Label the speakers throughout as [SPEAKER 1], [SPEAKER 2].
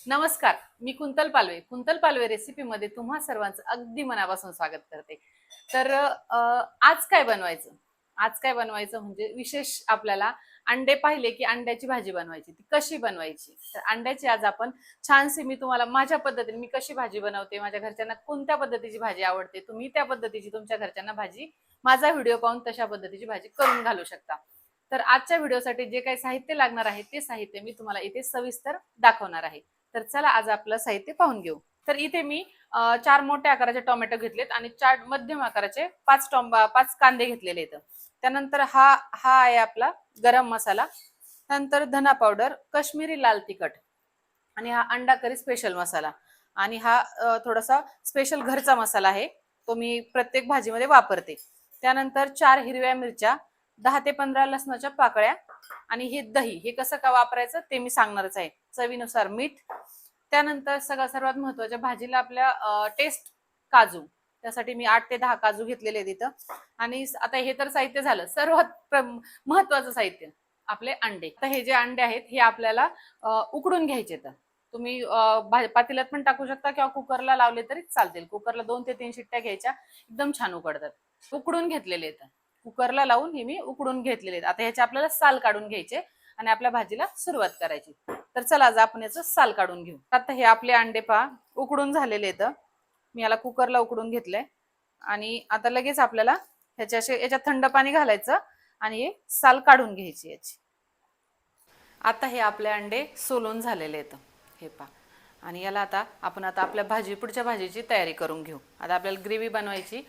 [SPEAKER 1] नमस्कार, मी कुंतल पालवे रेसिपीमध्ये तुम्हा सर्वांचं अगदी मनापासून स्वागत करते. तर आज काय बनवायचं? आज काय बनवायचं म्हणजे विशेष आपल्याला अंडे पाहिले की अंड्याची भाजी बनवायची. ती कशी बनवायची? तर अंड्याची आज आपण छानशी मी तुम्हाला माझ्या पद्धतीने मी कशी भाजी बनवते, माझ्या घरच्यांना कोणत्या पद्धतीची भाजी आवडते, तुम्ही त्या पद्धतीची तुमच्या घरच्यांना भाजी माझा व्हिडिओ पाहून तशा पद्धतीची भाजी करून घालू शकता. तर आजच्या व्हिडिओसाठी जे काही साहित्य लागणार आहे ते साहित्य मी तुम्हाला इथे सविस्तर दाखवणार आहे. तर चला आज आपलं साहित्य पाहून घेऊ. तर इथे मी 4 मोठ्या आकाराचे टोमॅटो घेतलेत आणि 4 मध्यम आकाराचे 5 कांदे घेतलेले आहेत. त्यानंतर हा हा आहे आपला गरम मसाला, नंतर धना पावडर, काश्मीरी लाल तिखट आणि हा अंडा करी स्पेशल मसाला आणि हा थोडासा स्पेशल घरचा मसाला आहे. तो मी प्रत्येक भाजीमध्ये वापरते. त्यानंतर 4 हिरव्या मिरच्या, 10 ते 15 लसणाच्या पाकळ्या आणि हे दही हे कसं का वापरायचं ते मी सांगणारच आहे. चवीनुसार मीठ. त्यानंतर सर्वात महत्वाच्या भाजीला आपल्या टेस्ट काजू. त्यासाठी मी 8 ते 10 काजू घेतलेले आहेत इथं. आणि आता हे तर साहित्य झालं. सर्वात महत्वाचं साहित्य आपले अंडे. आता हे जे अंडे आहेत हे आपल्याला उकडून घ्यायचे. तर तुम्ही पातेल्यात पण टाकू शकता किंवा कुकरला लावले तरी चालतील. कुकरला 2 ते 3 शिट्ट्या घ्यायच्या, एकदम छान उकडतात. उकडून घेतलेले आहेत. कुकरला लावून हे मी उकडून घेतलेले आहेत. आता ह्याचे आपल्याला साल काढून घ्यायचे आणि आपल्या भाजीला सुरुवात करायची. तर चला आज आपण याचं साल काढून घेऊ. आता हे आपले अंडे पहा उकडून झालेले आहेत. मी याला कुकरला उकडून घेतलंय आणि आता लगेच आपल्याला याच्यात थंड पाणी घालायचं आणि हे साल काढून घ्यायची याची. आता हे आपले अंडे सोलून झालेले आहेत. हे पहा. आणि याला आता आपण आपल्या पुढच्या भाजीची तयारी करून घेऊ. आता आपल्याला ग्रेव्ही बनवायची,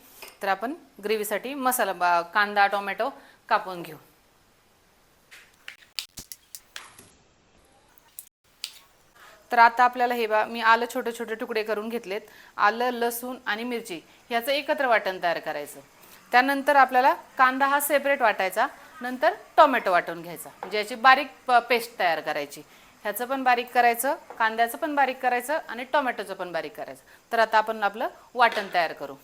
[SPEAKER 1] तर आपण ग्रेव्हीसाठी मसाला कांदा टोमॅटो कापून घेऊ. तर आता आपल्याला हे मी आलं छोटे छोटे तुकडे करून घेतलेत. आलं, लसूण आणि मिरची ह्याचं एकत्र वाटण तयार करायचं. त्यानंतर आपल्याला कांदा हा सेपरेट वाटायचा, नंतर टोमॅटो वाटून घ्यायचा, म्हणजे याची बारीक पेस्ट तयार करायची. ह्याचं पण बारीक करायचं, कांद्याचं पण बारीक करायचं आणि टोमॅटोचं पण बारीक करायचं. तर आता आपण आपलं वाटण तयार करू.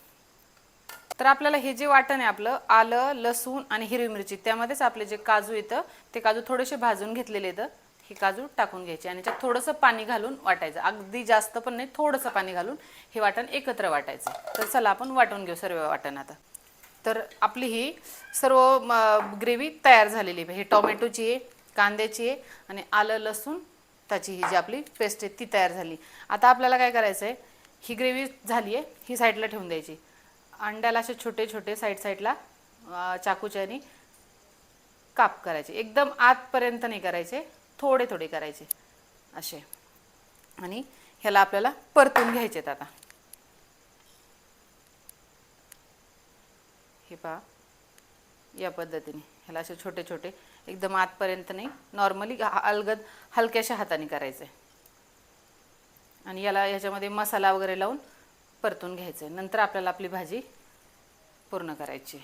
[SPEAKER 1] तर आपल्याला हे जे वाटण आहे आपलं आलं, लसूण आणि हिरवी मिरची, त्यामध्येच आपले जे काजू येतं ते काजू थोडेसे भाजून घेतलेले आहेत. हे काजू टाकून घ्यायचे आणि त्यात थोडंसं पाणी घालून वाटायचं. अगदी जास्त पण नाही, थोडंसं पाणी घालून हे वाटण एकत्र वाटायचं. तर चला आपण वाटून घेऊ सर्व वाटण आता. तर आपली ही सर्व ग्रेव्ही तयार झालेली आहे. हे टोमॅटोची आहे, कांद्याची आहे आणि आलं लसूण त्याची ही जी आपली पेस्ट आहे ती तयार झाली. आता आपल्याला काय करायचं आहे, ही ग्रेव्ही झाली आहे, ही साईडला ठेवून द्यायची. अंड्याला असे छोटे छोटे साईडला चाकूच्यानी काप करायचे. एकदम आतपर्यंत नाही करायचे, थोडे थोडे करायचे असे. आणि ह्याला आपल्याला परतून घ्यायचेत. आता हे पहा या पद्धतीने ह्याला असे छोटे छोटे, एकदम आतपर्यंत नाही, नॉर्मली अलगद हलक्याशा हाताने करायचे. आणि ह्याच्यामध्ये मसाला वगैरे लावून परतून घ्यायचं. नंतर आपल्याला आपली भाजी पूर्ण करायची.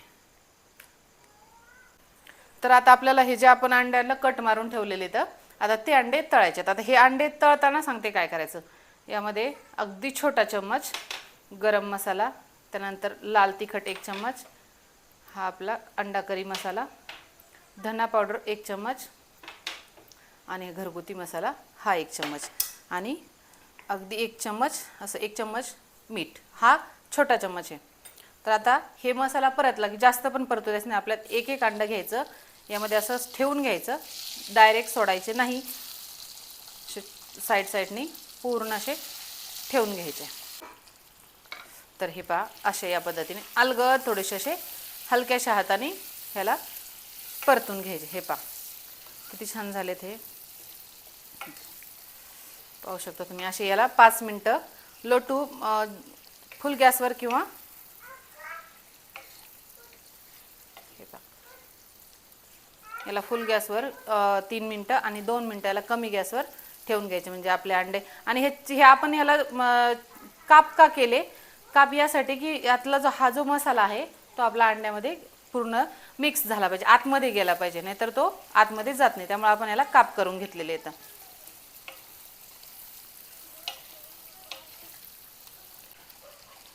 [SPEAKER 1] तर आता आपल्याला हे जे आपण अंड्याला कट मारून ठेवलेले तर आता ते अंडे तळायचे. आता हे अंडे तळताना सांगते काय करायचं. यामध्ये अगदी छोटा चम्मच गरम मसाला, त्यानंतर लाल तिखट 1 चम्मच, हा आपला अंडा करी मसाला, धना पावडर 1 चम्मच आणि घरगुती मसाला हा 1 चम्मच आणि अगदी 1 चम्मच असं 1 चम्मच मीठ, हा छोटा चम्मच आहे. तर आता हे मसाला परतला की जास्त पण परतू द्यायचं नाही. आपल्यात एक एक अंडं घ्यायचं, यामध्ये असं ठेवून घ्यायचं, डायरेक्ट सोडायचे नाही, साईडनी पूर्ण असे ठेवून घ्यायचे. तर हे पहा असे या पद्धतीने अलगद थोडेसे असे हलक्याशा हाताने ह्याला परतून घ्यायचे. हे पहा किती छान झालेत. हे पाहू शकता तुम्ही. असे याला 5 मिनटं लो टू फुल गॅसवर किंवा याला फुल गॅसवर 3 मिनटं आणि 2 मिनटं याला कमी गॅसवर ठेवून घ्यायचे. म्हणजे आपले अंडे. आणि हे आपण याला काप का केले, काप यासाठी की यातला हा जो मसाला आहे तो आपल्या अंड्यामध्ये पूर्ण मिक्स झाला पाहिजे, आतमध्ये गेला पाहिजे, नाहीतर तो आतमध्ये जात नाही. त्यामुळे आपण याला काप करून घेतलेले आहेत.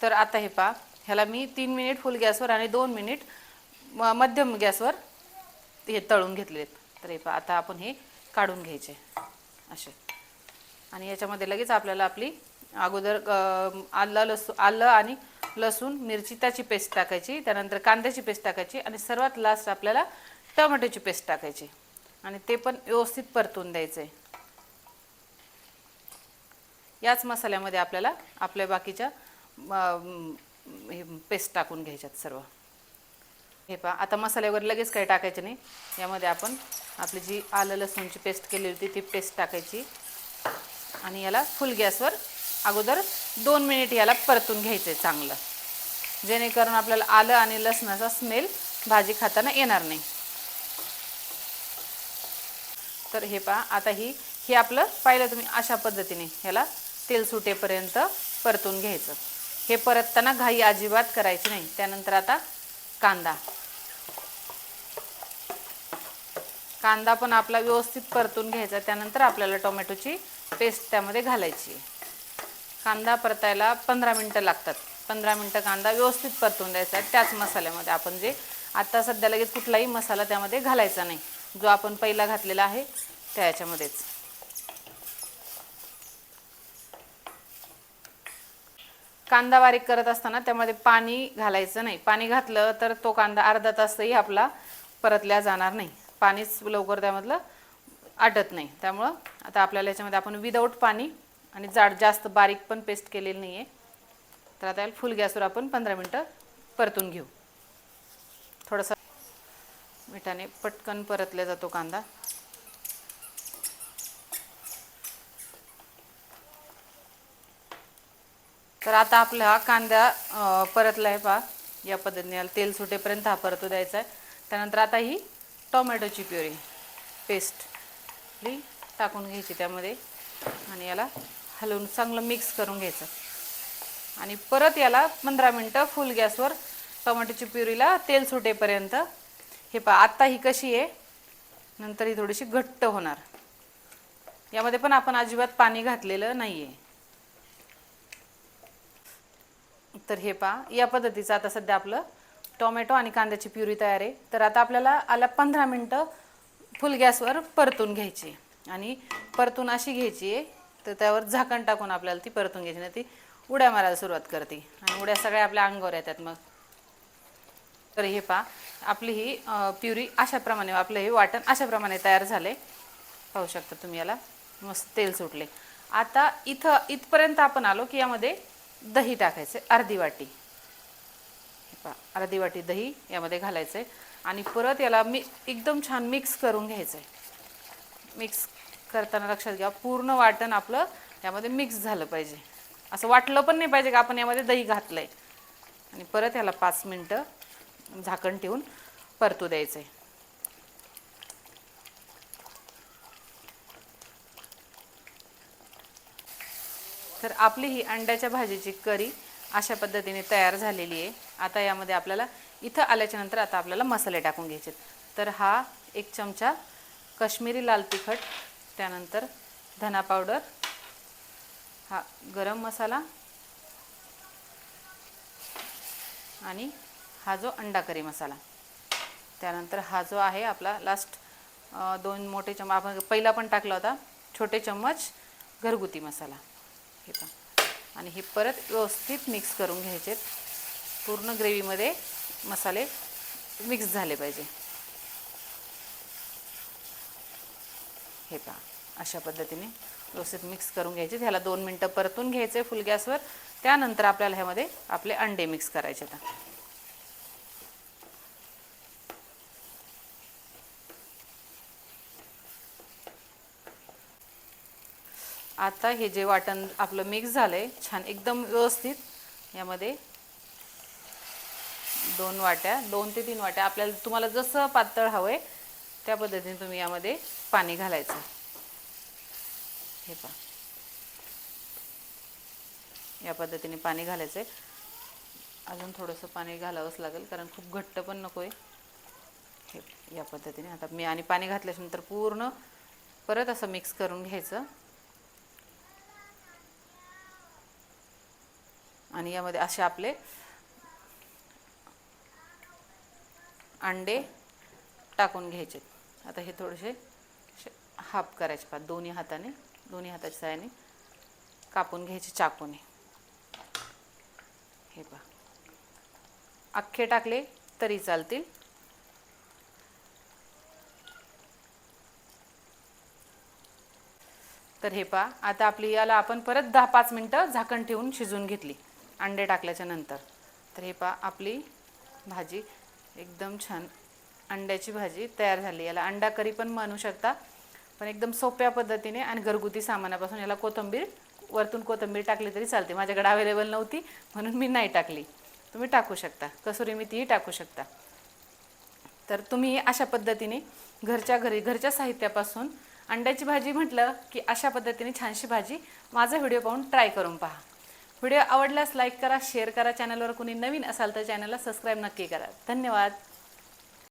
[SPEAKER 1] तर आता हे पहा ह्याला मी 3 मिनिट फुल गॅसवर आणि 2 मिनिट मध्यम गॅसवर हे तळून घेतलेत. तर हे पहा आता आपण हे काढून घ्यायचे असे. आणि याच्यामध्ये लगेच आपल्याला आपली अगोदर आलं आणि लसूण मिरची त्याची पेस्ट टाकायची, त्यानंतर कांद्याची पेस्ट टाकायची आणि सर्वात लास्ट आपल्याला टोमॅटोची पेस्ट टाकायची आणि ते पण व्यवस्थित परतून द्यायचं आहे. याच मसाल्यामध्ये आपल्याला आपल्या बाकीच्या पेस्ट टाकून घ्यायच्यात सर्व. हे पहा, आता मसाल्यावर लगेच काही टाकायचं नाही. यामध्ये आपण आपली जी आलं लसूणची पेस्ट केली होती ती पेस्ट टाकायची आणि याला फुल गॅसवर अगोदर 2 मिनिट याला परतून घ्यायचं आहे चांगलं, जेणेकरून आपल्याला आलं आणि लसणाचा स्मेल भाजी खाताना येणार नाही. तर हे पहा, आता हे आपलं पाहिलं तुम्ही अशा पद्धतीने ह्याला तेल सुटेपर्यंत परतून घ्यायचं. हे परतताना घाई अजिबात करायची नाही. त्यानंतर आता कांदा पण आपला व्यवस्थित परतून घ्यायचा. त्यानंतर आपल्याला टोमॅटोची पेस्ट त्यामध्ये घालायची. कांदा परतायला 15 मिनटं लागतात. 15 मिनटं कांदा व्यवस्थित परतून द्यायचा आहे त्याच मसाल्यामध्ये. आपण जे आता सध्या लगेच कुठलाही मसाला त्यामध्ये घालायचा नाही, जो आपण पहिला घातलेला आहे त्या याच्यामध्येच. कांदा बारीक करत असताना त्यामध्ये पाणी घालायचं नाही. पाणी घातलं तर तो कांदा अर्धा तासही आपला परतल्या जाणार नाही. पाणीच लवकर त्यामधलं आटत नाही. त्यामुळं आता आपल्याला याच्यामध्ये आपण विदाऊट पाणी आणि जास्त बारीक पण पेस्ट केलेली नाही आहे. तर आता फुल गॅसवर आपण 15 मिनटं परतून घेऊ. थोडासा मिठाने पटकन परतला जातो कांदा. तर आता आपला कांदा परतला आहे पहा. या पद्धतीने तेल सुटेपर्यंत हा परतू द्यायचा आहे. त्यानंतर आता ही टोमॅटोची प्युरी पेस्ट टाकून घ्यायची त्यामध्ये आणि याला हलवून चांगलं मिक्स करून घ्यायचं आणि परत याला 15 मिनटं फुल गॅसवर टोमॅटोची प्युरीला तेल सुटेपर्यंत. हे पहा, आत्ता ही कशी आहे, नंतर ही थोडीशी घट्ट होणार. यामध्ये पण आपण अजिबात पाणी घातलेलं नाही आहे. तर हे पहा, या पद्धतीचं आता सध्या आपलं टोमॅटो आणि कांद्याची प्युरी तयार आहे. तर आता आपल्याला 15 मिनटं फुल गॅसवर परतून घ्यायची आणि परतून अशी घ्यायची आहे तर त्यावर झाकण टाकून आपल्याला ती परतून घ्यायची. नाही ती उड्या मारायला सुरुवात करते आणि उड्या सगळ्या आपल्या अंगावर येतात मग. तर हे पहा, आपली ही प्युरी अशाप्रमाणे, आपलं हे वाटण अशाप्रमाणे तयार झाले. पाहू शकता तुम्ही, याला मस्त तेल सुटले. आता इथपर्यंत आपण आलो की यामध्ये दही टाकायचे अर्धी वाटी. अर्धी वाटी दही यामध्ये घालायचं आहे आणि परत याला एकदम छान मिक्स करून घ्यायचं आहे. मिक्स करताना लक्षात घ्या, पूर्ण वाटण आपलं यामध्ये मिक्स झालं पाहिजे. असं वाटलं पण नाही पाहिजे की आपण यामध्ये दही घातलंय. आणि परत याला 5 मिनटं झाकण ठेवून परतू द्यायचं आहे. तर आपली ही अंड्याच्या भाजीची करी अशा पद्धतीने तयार झालेली आहे. आता यामध्ये आपल्याला इथं आल्याच्या नंतर आता आपल्याला मसाले टाकून घ्यायचे. तर हा 1 चमचा काश्मीरी लाल तिखट, त्यानंतर धना पावडर, हा गरम मसाला आणि हा जो अंडा करी मसाला, त्यानंतर हा जो आहे आपला लास्ट 2 मोठे चमचे, आपण पहिला पण टाकला होता, छोटे चम्मच घरगुती मसाला. हे पहा, आणि हे परत व्यवस्थित मिक्स करून घ्यायचे. पूर्ण ग्रेव्हीमध्ये मसाले मिक्स झाले पाहिजे. हे पहा, अशा पद्धतीने व्यवस्थित मिक्स करून घ्यायचे. ह्याला 2 मिनटं परतून घ्यायचे फुल गॅसवर. त्यानंतर आपल्याला ह्यामध्ये आपले अंडे मिक्स करायचे. आता हे जे वाटण आपलं मिक्स झालंय छान एकदम व्यवस्थित, यामध्ये 2 ते 3 वाट्या आपल्याला, तुम्हाला जसं पातळ हवंय त्या पद्धतीने तुम्ही यामध्ये पाणी घालायचं. हे पहा, या पद्धतीने पाणी घालायचंय. अजून थोडंसं पाणी घालावंच लागेल कारण खूप घट्ट पण नकोय. हे या पद्धतीने आता मी आणि पाणी घातल्यानंतर पूर्ण परत असं मिक्स करून घ्यायचं आणि यामध्ये असे आपले अंडे टाकून घ्यायचे. आता हे थोडेसे हाफ करायचे, दोन्ही हाताने दोन्ही हाताच्या साहाय्याने कापून घ्यायचे चाकूने. हे पहा, अख्खे टाकले तरी चालतील. तर हे पहा, आता आपली याला आपण परत 10-5 मिनटं झाकण ठेवून शिजवून घेतली अंडे टाकल्याच्या नंतर. तर हे पहा, आपली भाजी एकदम छान अंड्याची भाजी तयार झाली. याला अंडा करी पण म्हणू शकता, पण एकदम सोप्या पद्धतीने आणि घरगुती सामानापासून. याला कोथिंबीर, वरतून कोथिंबीर टाकली तरी चालते. माझ्याकडे अवेलेबल नव्हती म्हणून मी नाही टाकली. तुम्ही टाकू शकता, कसुरी मेथीही टाकू शकता. तर तुम्ही अशा पद्धतीने घरच्या घरी घरच्या साहित्यापासून अंड्याची भाजी म्हटलं की अशा पद्धतीने छानशी भाजी माझा व्हिडिओ पाहून ट्राय करून पहा. व्हिडिओ आवडल्यास लाईक करा, शेअर करा. चॅनलवर कोणी नवीन असाल तर चॅनलला सबस्क्राईब नक्की करा. धन्यवाद.